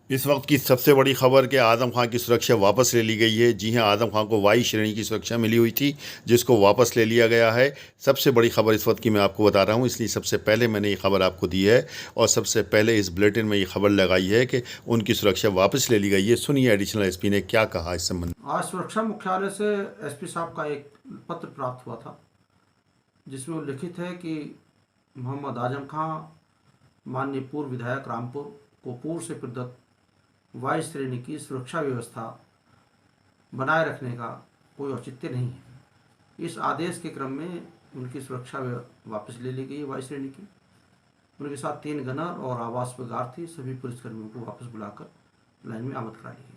इस वक्त की सबसे बड़ी खबर कि आदम खां की सुरक्षा वापस ले ली गई है। जी हां, आदम खां को वाई श्रेणी की सुरक्षा मिली हुई थी, जिसको वापस ले लिया गया है। सबसे बड़ी खबर इस वक्त की मैं आपको बता रहा हूं, इसलिए सबसे पहले मैंने ये खबर आपको दी है और सबसे पहले इस बुलेटिन में ये खबर लगाई है कि उनकी सुरक्षा वापस ले ली गई है। सुनिए एडिशनल एसपी ने क्या कहा इस संबंध में। आज सुरक्षा मुख्यालय से एसपी साहब का एक पत्र प्राप्त हुआ था, जिसमें उल्लिखित है कि मोहम्मद आजम खां, माननीय पूर्व विधायक रामपुर, को पूर्व से प्रदत्त वायु श्रेणी की सुरक्षा व्यवस्था बनाए रखने का कोई औचित्य नहीं है। इस आदेश के क्रम में उनकी सुरक्षा वापस ले ली गई वायु श्रेणी की। उनके साथ 3 गनर और आवास पर गार्ड थी। सभी पुलिसकर्मियों को वापस बुलाकर लाइन में आमद करा ली गई।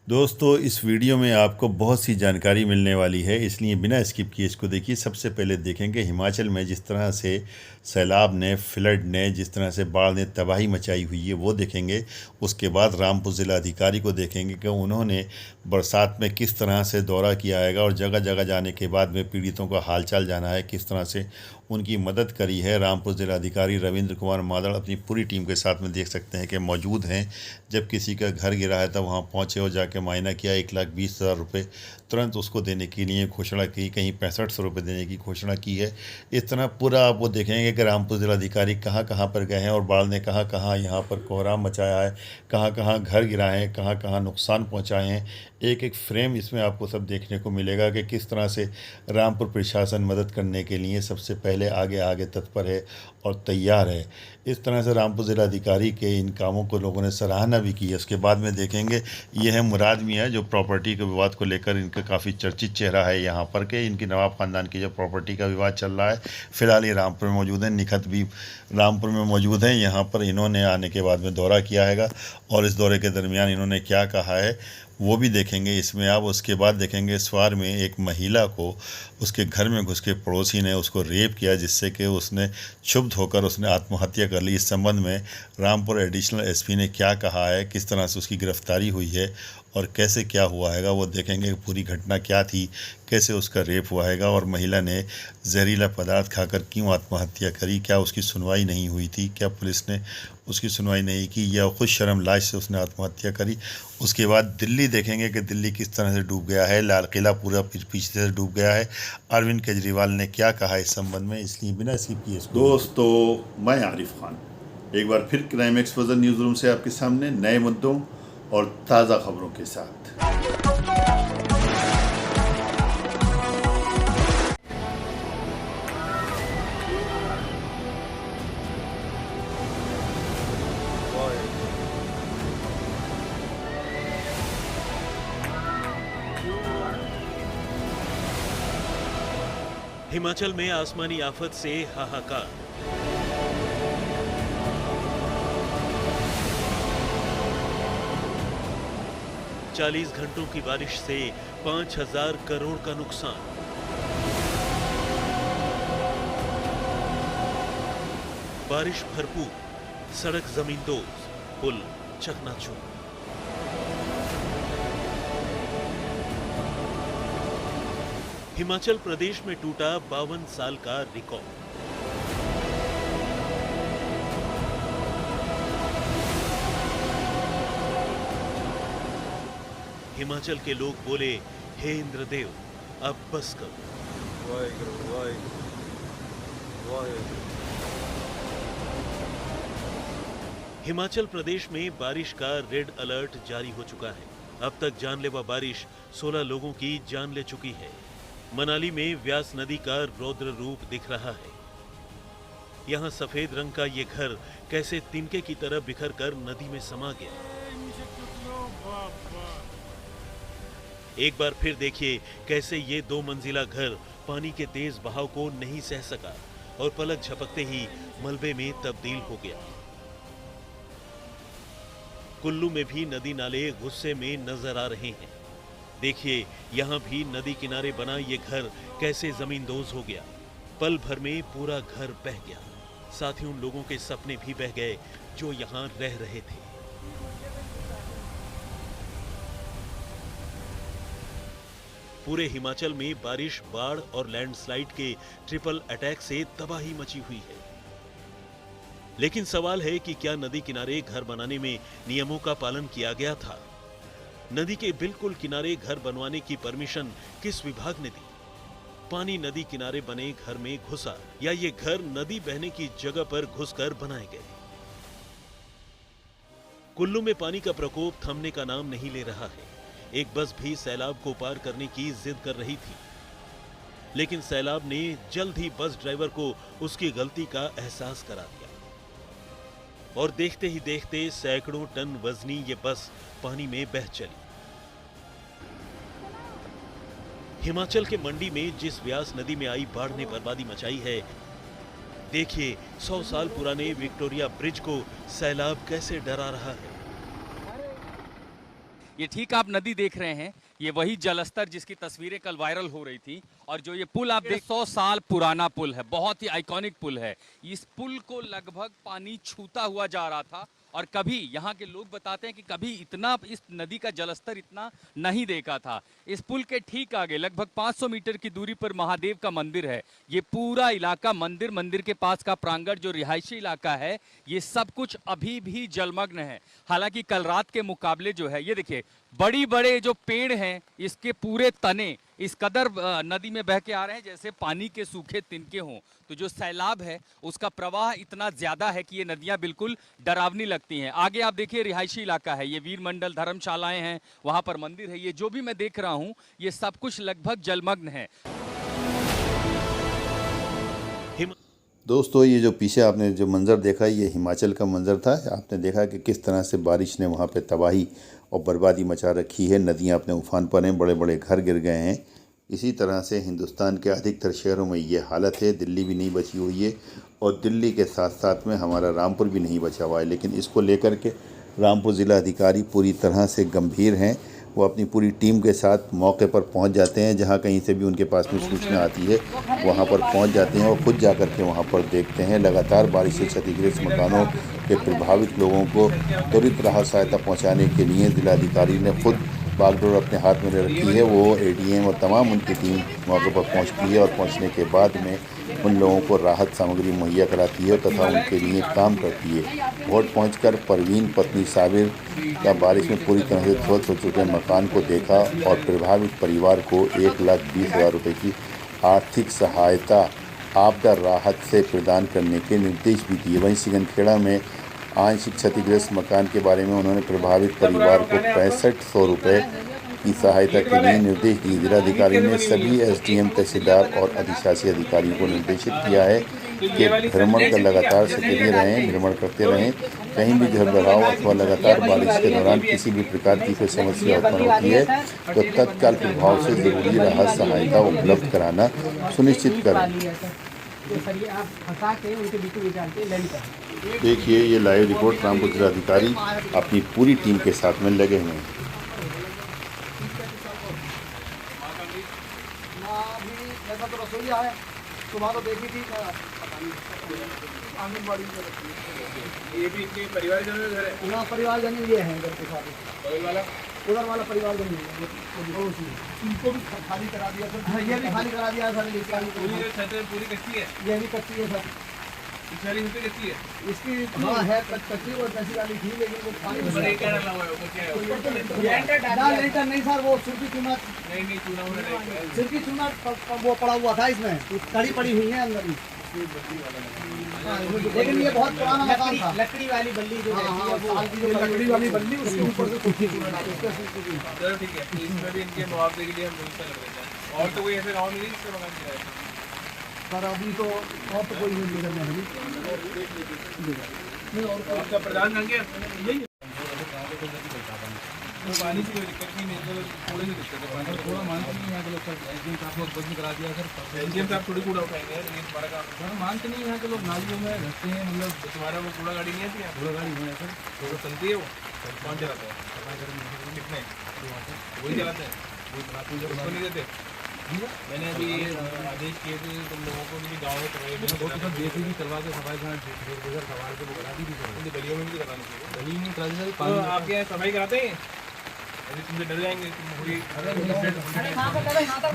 दोस्तों, इस वीडियो में आपको बहुत सी जानकारी मिलने वाली है, इसलिए बिना स्किप किए इसको देखिए। सबसे पहले देखेंगे हिमाचल में जिस तरह से सैलाब ने, फ्लड ने, जिस तरह से बाढ़ ने तबाही मचाई हुई है वो देखेंगे। उसके बाद रामपुर ज़िला अधिकारी को देखेंगे कि उन्होंने बरसात में किस तरह से दौरा किया है और जगह जगह जाने के बाद में पीड़ितों का हालचाल जाना है, किस तरह से उनकी मदद करी है। रामपुर ज़िला अधिकारी रविंद्र कुमार मादड़ अपनी पूरी टीम के साथ में देख सकते हैं कि मौजूद हैं। जब किसी का घर गिरा है तब वहाँ पहुँचे और जाके मायना किया। 1,20,000 रुपये तुरंत उसको देने के लिए घोषणा की, कहीं 6500 रुपये देने की घोषणा की है। इस तरह पूरा आप वो देखेंगे कि रामपुर ज़िलाधिकारी कहाँ कहाँ पर गए हैं और बाढ़ ने कहाँ कहाँ यहाँ पर कोहराम मचाया है, कहाँ कहाँ घर गिराए हैं, कहाँ कहाँ नुकसान पहुँचाए हैं। एक एक फ्रेम इसमें आपको सब देखने को मिलेगा कि किस तरह से रामपुर प्रशासन मदद करने के लिए सबसे पहले आगे आगे तत्पर है और तैयार है। इस तरह से रामपुर ज़िलाधिकारी के इन कामों को लोगों ने सराहना भी की है। उसके बाद में देखेंगे ये है मुराद मियाँ, जो प्रॉपर्टी के विवाद को लेकर इनका काफ़ी चर्चित चेहरा है यहाँ पर के। इनकी नवाब ख़ानदान की जो प्रॉपर्टी का विवाद चल रहा है, फ़िलहाल ये रामपुर में मौजूद है। निखत भी रामपुर में मौजूद हैं। यहाँ पर इन्होंने आने के बाद में दौरा किया हैगा और इस दौरे के दरमियान इन्होंने क्या कहा है वो भी देखेंगे इसमें आप। उसके बाद देखेंगे स्वार में एक महिला को उसके घर में घुस के पड़ोसी ने उसको रेप किया, जिससे कि उसने क्षुब्ध होकर उसने आत्महत्या कर ली। इस संबंध में रामपुर एडिशनल एसपी ने क्या कहा है, किस तरह से उसकी गिरफ्तारी हुई है और कैसे क्या हुआ हैगा वो देखेंगे। पूरी घटना क्या थी, कैसे उसका रेप हुआ हैगा और महिला ने जहरीला पदार्थ खाकर क्यों आत्महत्या करी, क्या उसकी सुनवाई नहीं हुई थी, क्या पुलिस ने उसकी सुनवाई नहीं की या खुद शर्म लाज से उसने आत्महत्या करी। उसके बाद दिल्ली देखेंगे कि दिल्ली किस तरह से डूब गया है, लाल किला पूरा पीछे से डूब गया है। अरविंद केजरीवाल ने क्या कहा इस संबंध में, इसलिए बिना स्किप किए दोस्तों, मैं आरिफ खान एक बार फिर क्राइम एक्सपोजर न्यूज़ रूम से आपके सामने नए मुद्दों और ताज़ा खबरों के साथ। हिमाचल में आसमानी आफत से हाहाकार। चालीस घंटों की बारिश से 5,000 करोड़ का नुकसान। बारिश भरपूर, सड़क जमींदोज, पुल चकनाचूर। हिमाचल प्रदेश में टूटा 52 साल का रिकॉर्ड। हिमाचल के लोग बोले, हे इंद्रदेव अब बस करो। हिमाचल प्रदेश में बारिश का रेड अलर्ट जारी हो चुका है। अब तक जानलेवा बारिश 16 लोगों की जान ले चुकी है। मनाली में व्यास नदी का रौद्र रूप दिख रहा है। यहाँ सफेद रंग का ये घर कैसे तिनके की तरह बिखर कर नदी में समा गया। एक बार फिर देखिए कैसे ये 2 मंजिला घर पानी के तेज बहाव को नहीं सह सका और पलक झपकते ही मलबे में तब्दील हो गया। कुल्लू में भी नदी नाले गुस्से में नजर आ रहे हैं। देखिए यहाँ भी नदी किनारे बना ये घर कैसे जमींदोज हो गया। पल भर में पूरा घर बह गया। साथ ही उन लोगों के सपने भी बह गए जो यहाँ रह रहे थे। पूरे हिमाचल में बारिश, बाढ़ और लैंडस्लाइड के ट्रिपल अटैक से तबाही मची हुई है। लेकिन सवाल है कि क्या नदी किनारे घर बनाने में नियमों का पालन किया गया था? नदी के बिल्कुल किनारे घर बनवाने की परमिशन किस विभाग ने दी? पानी नदी किनारे बने घर में घुसा या ये घर नदी बहने की जगह पर घुसकर बनाए गए? कुल्लू में पानी का प्रकोप थमने का नाम नहीं ले रहा है। एक बस भी सैलाब को पार करने की जिद कर रही थी, लेकिन सैलाब ने जल्द ही बस ड्राइवर को उसकी गलती का एहसास करा दिया और देखते ही देखते सैकड़ों टन वजनी ये बस पानी में बह चली। हिमाचल के मंडी में जिस व्यास नदी में आई बाढ़ ने बर्बादी मचाई है, देखिए 100 साल पुराने विक्टोरिया ब्रिज को सैलाब कैसे डरा रहा है। ये ठीक आप नदी देख रहे हैं, ये वही जलस्तर जिसकी तस्वीरें कल वायरल हो रही थी। और जो ये पुल आप देख 100 साल पुराना पुल है, बहुत ही आइकॉनिक पुल है। इस पुल को लगभग पानी छूता हुआ जा रहा था और कभी यहाँ के लोग बताते हैं कि कभी इतना इस नदी का जलस्तर इतना नहीं देखा था। इस पुल के ठीक आगे लगभग 500 मीटर की दूरी पर महादेव का मंदिर है। ये पूरा इलाका मंदिर के पास का प्रांगण जो रिहायशी इलाका है, ये सब कुछ अभी भी जलमग्न है। हालांकि कल रात के मुकाबले जो है, ये देखिए बड़ी बड़े जो पेड़ हैं, इसके पूरे तने इस कदर नदी में बह के आ रहे हैं जैसे पानी के सूखे तिनके हों। तो जो सैलाब है उसका प्रवाह इतना ज्यादा है कि ये नदियां बिल्कुल डरावनी लगती हैं। आगे आप देखिए रिहायशी इलाका है, ये वीर मंडल धर्मशालाएं हैं, वहां पर मंदिर है। ये जो भी मैं देख रहा हूं ये सब कुछ लगभग जलमग्न है। दोस्तों, ये जो पीछे आपने जो मंज़र देखा, ये हिमाचल का मंज़र था। आपने देखा कि किस तरह से बारिश ने वहाँ पे तबाही और बर्बादी मचा रखी है। नदियाँ अपने उफान पर हैं, बड़े बड़े घर गिर गए हैं। इसी तरह से हिंदुस्तान के अधिकतर शहरों में ये हालत है। दिल्ली भी नहीं बची हुई है और दिल्ली के साथ साथ में हमारा रामपुर भी नहीं बचा हुआ है। लेकिन इसको लेकर के रामपुर ज़िला अधिकारी पूरी तरह से गंभीर हैं। वो अपनी पूरी टीम के साथ मौके पर पहुंच जाते हैं। जहां कहीं से भी उनके पास में सूचना आती है वहां पर पहुंच जाते हैं और खुद जाकर के वहां पर देखते हैं। लगातार बारिश से क्षतिग्रस्त मकानों के प्रभावित लोगों को त्वरित राहत सहायता पहुंचाने के लिए जिलाधिकारी ने खुद बागडोर अपने हाथ में ले रखी है। वो एडीएम और तमाम उनकी टीम मौके पर पहुंचती है और पहुंचने के बाद में उन लोगों को राहत सामग्री मुहैया कराती है तथा उनके लिए काम करती है। वोट पहुंचकर परवीन पत्नी साबिर का बारिश में पूरी तरह से ध्वस्त हो चुके मकान को देखा और प्रभावित परिवार को 1,20,000 रुपये की आर्थिक सहायता आपदा राहत से प्रदान करने के निर्देश भी दिए। वहीं सिगनखेड़ा में आंशिक क्षतिग्रस्त मकान के बारे में उन्होंने प्रभावित परिवार को 6500 रुपये की सहायता के लिए निर्देश दिए। जिलाधिकारी ने सभी एसडीएम, तहसीलदार और अधिशासी अधिकारियों को निर्देशित किया है कि भ्रमण का लगातार सक्रिय रहें, भ्रमण करते रहें। कहीं भी जलभराव अथवा लगातार बारिश के दौरान किसी भी प्रकार की कोई समस्या उत्पन्न होती है तो तत्काल प्रभाव से जरूरी राहत सहायता उपलब्ध कराना सुनिश्चित करें। देखिए, ये लाइव रिपोर्ट रामपुर जिलाधिकारी अपनी पूरी टीम के साथ में लगे हुए हैं। ये भी इनके परिवारजन घर है। यहाँ परिवारजन ये है घर के साथ। उधर वाला परिवारजन इनको भी खाली करा दिया सर। ये भी खाली करा दिया सर। पूरी कच्ची है, ये भी कच्ची है सर। सारी कच्ची है इसकी। हाँ है कच्ची और कच्ची वाली थी, लेकिन वो पानी डाल लेटर नहीं सर, वो सिर की चूना। नहीं चूना सिर की चूना वो पड़ा हुआ था इसमें, कड़ी पड़ी हुई है अंदर ही। लेकिन ये बहुत पुराना मकान था। लकड़ी वाली बल्ली जो लकड़ी वाली बल्ली उसके ऊपर से सूखी। चलो ठीक है, इसमें भी इनके मुआवजे के लिए हम व्यवस्था कर देते हैं। और तो कोई ऐसे गाँव नहीं जिसका मकान गिरा है सर? अभी तो और तो कोई नहीं करना है नहीं। और आपका प्रधान संख्या यही तो पानी की कोई दिक्कत नहीं है, थोड़ी सी दिक्कत है पानी। थोड़ा मानते नहीं यहाँ के लोग सर। एसडीएम साहब को बंद करा दिया सर। एसडीएम साहब थोड़ी कूड़ा उठाएंगे, लेकिन तुम्हारा काम सर मानते नहीं। यहाँ के लोग नालियों में रहते हैं। मतलब तुम्हारा वो कूड़ा गाड़ी नहीं आती है? कूड़ा गाड़ी नहीं है सर। तो चलती है वो कौन चलाता है? कितने वही चलाते हैं, उसको नहीं देते। मैंने अभी आदेश किए थे तुम लोगों को भी गाँव में देख भी करवा के सफाई सवाल के वो करा दी थी सर। गलियों में भी करानी चाहिए। गली में करा दी। आपके यहाँ सफाई कराते हैं? अभी तुमसे डर जाएंगे तुम पूरी अरे वहाँ तक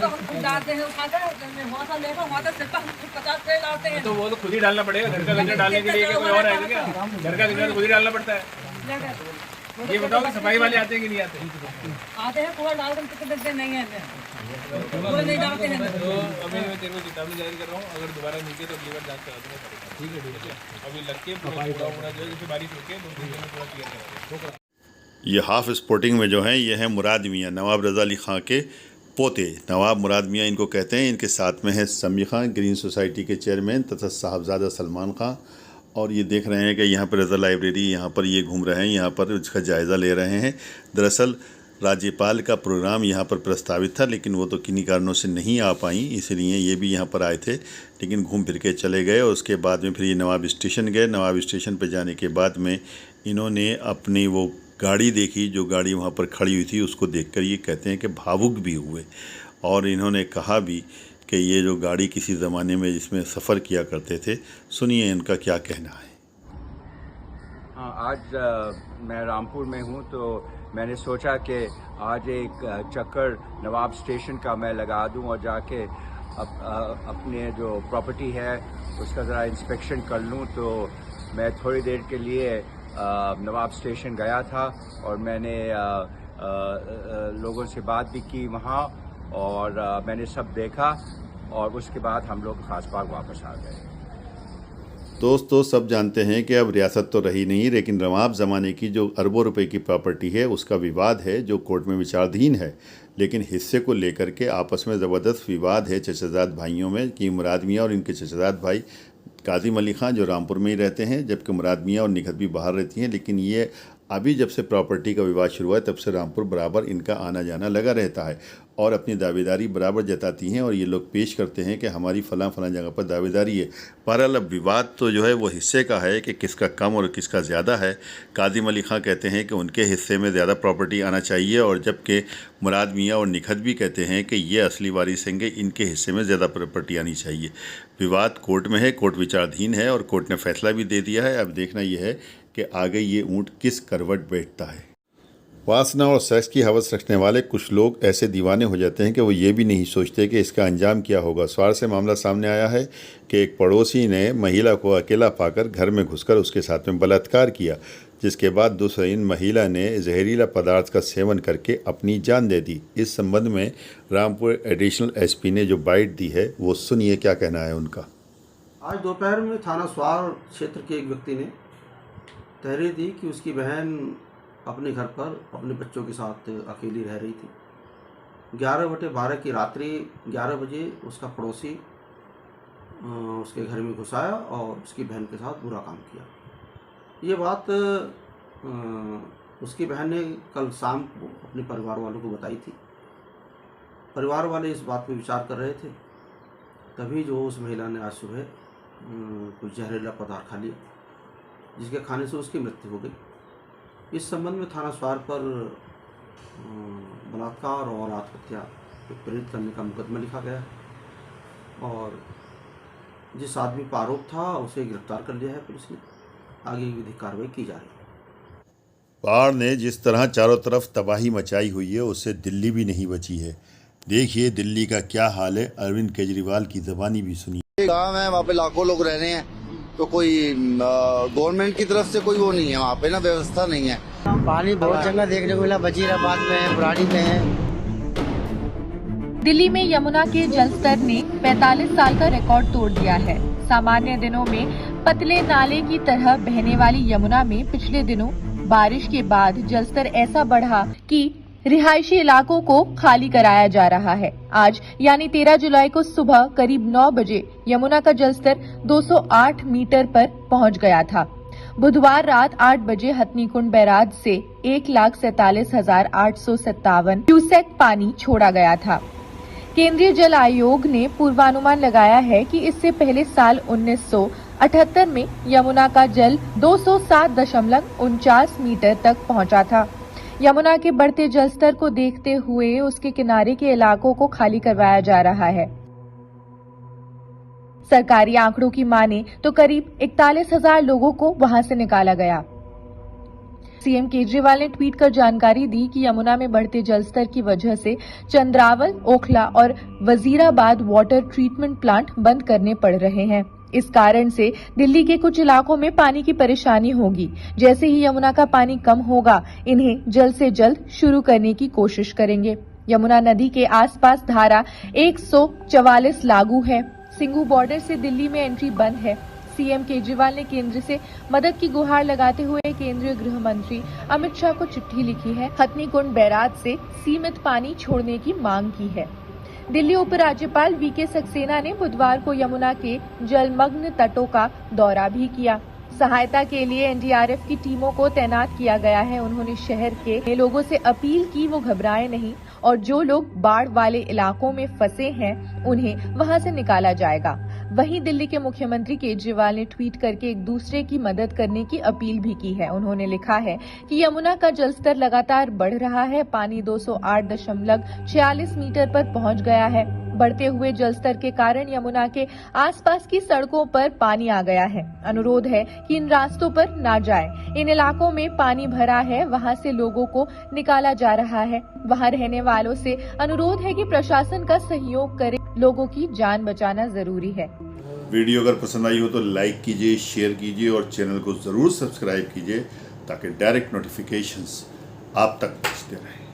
तो हम खुद डालते हैं उठाकर, वहाँ से लेकर वहाँ तक सिर्फ हम 50 ट्रे डालते हैं। तो वो तो खुद ही डालना पड़ेगा, घर का कचरा डालने के लिए कोई और आएगा क्या? घर का कचरा तो खुद ही डालना पड़ता है। ये बताओ कि सफाई वाले आते हैं कि नहीं आते? आते हैं, पूरा डाल कर कितने देते नहीं है, कोई नहीं डालते हैं। तो अभी मैं तेरे को चेतावनी जारी कर रहा हूँ, अगर दोबारा नीचे तो अगली बार जांच करा दूंगा। ठीक है, अभी लग के पूरा जो है जैसे बारिश होके 2-3 दिन में पूरा क्लियर करा। ये हाफ स्पोर्टिंग में जो हैं ये हैं मुराद मियाँ, नवाब रज़ा अली ख़ां के पोते। नवाब मुराद मियाँ इनको कहते हैं। इनके साथ में है समी ख़ां, ग्रीन सोसाइटी के चेयरमैन, तथा साहबजादा सलमान ख़ां। और ये देख रहे हैं कि यहाँ पर रज़ा लाइब्रेरी, यहाँ पर ये घूम रहे हैं, यहाँ पर इसका जायज़ा ले रहे हैं। दरअसल राज्यपाल का प्रोग्राम यहाँ पर प्रस्तावित था, लेकिन वो तो किन्हीं कारणों से नहीं आ पाई, इसलिए ये भी यहाँ पर आए थे, लेकिन घूम फिर के चले गए। और उसके बाद में फिर ये नवाब स्टेशन गए। नवाब स्टेशन पर जाने के बाद में इन्होंने अपनी वो गाड़ी देखी, जो गाड़ी वहाँ पर खड़ी हुई थी, उसको देखकर ये कहते हैं कि भावुक भी हुए। और इन्होंने कहा भी कि ये जो गाड़ी किसी ज़माने में जिसमें सफ़र किया करते थे। सुनिए इनका क्या कहना है। आज मैं रामपुर में हूँ, तो मैंने सोचा कि आज एक चक्कर नवाब स्टेशन का मैं लगा दूँ और जाके अपने जो प्रॉपर्टी है उसका ज़रा इंस्पेक्शन कर लूँ। तो मैं थोड़ी देर के लिए नवाब स्टेशन गया था और मैंने लोगों से बात भी की वहाँ, और मैंने सब देखा, और उसके बाद हम लोग खास बाग वापस आ गए। दोस्तों सब जानते हैं कि अब रियासत तो रही नहीं, लेकिन नवाब ज़माने की जो अरबों रुपए की प्रॉपर्टी है उसका विवाद है जो कोर्ट में विचाराधीन है। लेकिन हिस्से को लेकर के आपस में ज़बरदस्त विवाद है चचाजाद भाइयों में कि मुराद मियाँ और इनके चचाजाद भाई कादिम अली ख़ां जो रामपुर में ही रहते हैं, जबकि मुराद मियाँ और निखत भी बाहर रहती हैं। लेकिन ये अभी जब से प्रॉपर्टी का विवाद शुरू हुआ है तब से रामपुर बराबर इनका आना जाना लगा रहता है और अपनी दावेदारी बराबर जताती हैं। और ये लोग पेश करते हैं कि हमारी फ़लाँ जगह पर दावेदारी है। बहरहाल अब विवाद तो जो है वो हिस्से का है कि किसका कम और किसका ज़्यादा है। कादिम अली ख़ां कहते हैं कि उनके हिस्से में ज़्यादा प्रॉपर्टी आना चाहिए, और जबकि मुराद मियाँ और निखत भी कहते हैं कि ये असली वारिस हैं, इनके हिस्से में ज़्यादा प्रॉपर्टी आनी चाहिए। विवाद कोर्ट में है, कोर्ट विचाराधीन है और कोर्ट ने फैसला भी दे दिया है। अब देखना यह है कि आगे ये ऊँट किस करवट बैठता है। वासना और सेक्स की हवस रखने वाले कुछ लोग ऐसे दीवाने हो जाते हैं कि वो ये भी नहीं सोचते कि इसका अंजाम क्या होगा। स्वार से मामला सामने आया है कि एक पड़ोसी ने महिला को अकेला पाकर घर में घुसकर उसके साथ में बलात्कार किया, जिसके बाद दूसरी महिला ने जहरीला पदार्थ का सेवन करके अपनी जान दे दी। इस संबंध में रामपुर एडिशनल एसपी ने जो बाइट दी है वो सुनिए क्या कहना है उनका। आज दोपहर में थाना स्वार क्षेत्र के एक व्यक्ति ने तहरीर दी कि उसकी बहन अपने घर पर अपने बच्चों के साथ अकेली रह रही थी। 11/12 की रात्रि 11 बजे उसका पड़ोसी उसके घर में घुस आया और उसकी बहन के साथ बुरा काम किया। ये बात उसकी बहन ने कल शाम को अपने परिवार वालों को बताई थी। परिवार वाले इस बात पे विचार कर रहे थे, तभी जो उस महिला ने आज सुबह कुछ जहरीला पदार्थ खा लिया, जिसके खाने से उसकी मृत्यु हो गई। इस संबंध में थाना स्वार पर बलात्कार और आत्महत्या को प्रेरित करने का मुकदमा लिखा गया है और जिस आदमी पर आरोप था उसे गिरफ्तार कर लिया है पुलिस ने। आगे विधिक कार्रवाई की जा रही है। बाढ़ ने जिस तरह चारों तरफ तबाही मचाई हुई है उससे दिल्ली भी नहीं बची है। देखिए दिल्ली का क्या हाल है, अरविंद केजरीवाल की ज़बानी भी सुनिए। गाँव है, वहाँ पे लाखों लोग रह रहे हैं, तो कोई गवर्नमेंट की तरफ से कोई वो नहीं है, वहाँ पे ना व्यवस्था नहीं है। पानी बहुत जगह देखने को मिला, वजीराबाद में है, बुराड़ी में है। दिल्ली में यमुना के जलस्तर ने 45 साल का रिकॉर्ड तोड़ दिया है। सामान्य दिनों में पतले नाले की तरह बहने वाली यमुना में पिछले दिनों बारिश के बाद जलस्तर ऐसा बढ़ा कि रिहायशी इलाकों को खाली कराया जा रहा है। आज यानी 13 जुलाई को सुबह करीब 9 बजे यमुना का जलस्तर 208 मीटर पर पहुंच गया था। बुधवार रात 8 बजे हथनीकुंड बैराज से 1,47,857 क्यूसेक पानी छोड़ा गया था। केंद्रीय जल आयोग ने पूर्वानुमान लगाया है कि इससे पहले साल 1978 में यमुना का जल 207.49 मीटर तक पहुंचा था। यमुना के बढ़ते जलस्तर को देखते हुए उसके किनारे के इलाकों को खाली करवाया जा रहा है। सरकारी आंकड़ों की माने तो करीब 41,000 लोगों को वहां से निकाला गया। सीएम केजरीवाल ने ट्वीट कर जानकारी दी कि यमुना में बढ़ते जलस्तर की वजह से चंद्रावल, ओखला और वजीराबाद वाटर ट्रीटमेंट प्लांट बंद करने पड़ रहे हैं। इस कारण से दिल्ली के कुछ इलाकों में पानी की परेशानी होगी। जैसे ही यमुना का पानी कम होगा, इन्हें जल्द से जल्द शुरू करने की कोशिश करेंगे। यमुना नदी के आसपास धारा 144 लागू है। सिंघू बॉर्डर से दिल्ली में एंट्री बंद है। सीएम केजरीवाल ने केंद्र से मदद की गुहार लगाते हुए केंद्रीय गृह मंत्री अमित शाह को चिट्ठी लिखी है। हथनीकुंड बैराज से सीमित पानी छोड़ने की मांग की है। दिल्ली उपराज्यपाल वीके सक्सेना ने बुधवार को यमुना के जलमग्न तटों का दौरा भी किया। सहायता के लिए एनडीआरएफ की टीमों को तैनात किया गया है। उन्होंने शहर के लोगों से अपील की वो घबराएं नहीं और जो लोग बाढ़ वाले इलाकों में फंसे हैं उन्हें वहां से निकाला जाएगा। वहीं दिल्ली के मुख्यमंत्री केजरीवाल ने ट्वीट करके एक दूसरे की मदद करने की अपील भी की है। उन्होंने लिखा है कि यमुना का जलस्तर लगातार बढ़ रहा है। पानी 208.46 मीटर पर पहुंच गया है। बढ़ते हुए जलस्तर के कारण यमुना के आसपास की सड़कों पर पानी आ गया है। अनुरोध है कि इन रास्तों पर ना जाएं। इन इलाकों में पानी भरा है, वहां से लोगों को निकाला जा रहा है। वहां रहने वालों से अनुरोध है कि प्रशासन का सहयोग करे। लोगों की जान बचाना जरूरी है। वीडियो अगर पसंद आई हो तो लाइक कीजिए, शेयर कीजिए और चैनल को ज़रूर सब्सक्राइब कीजिए ताकि डायरेक्ट नोटिफिकेशंस आप तक पहुंचते रहें।